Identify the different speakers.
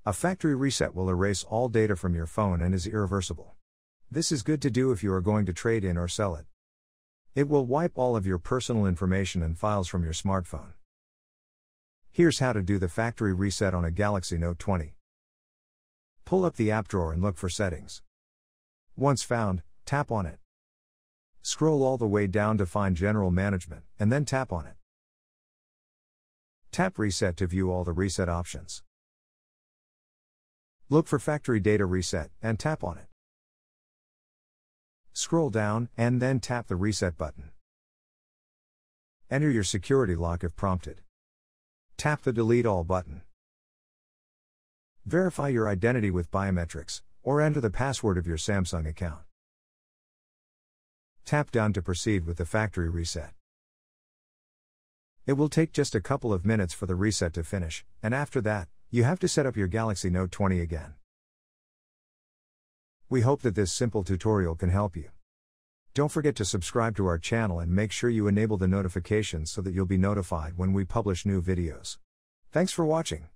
Speaker 1: A factory reset will erase all data from your phone and is irreversible. This is good to do if you are going to trade in or sell it. It will wipe all of your personal information and files from your smartphone. Here's how to do the factory reset on a Galaxy Note 20. Pull up the app drawer and look for Settings. Once found, tap on it. Scroll all the way down to find General Management, and then tap on it. Tap Reset to view all the reset options. Look for Factory Data Reset, and tap on it. Scroll down, and then tap the Reset button. Enter your security lock if prompted. Tap the Delete All button. Verify your identity with biometrics, or enter the password of your Samsung account. Tap Done to proceed with the factory reset. It will take just a couple of minutes for the reset to finish, and after that, you have to set up your Galaxy Note 20 again. We hope that this simple tutorial can help you. Don't forget to subscribe to our channel and make sure you enable the notifications so that you'll be notified when we publish new videos. Thanks for watching.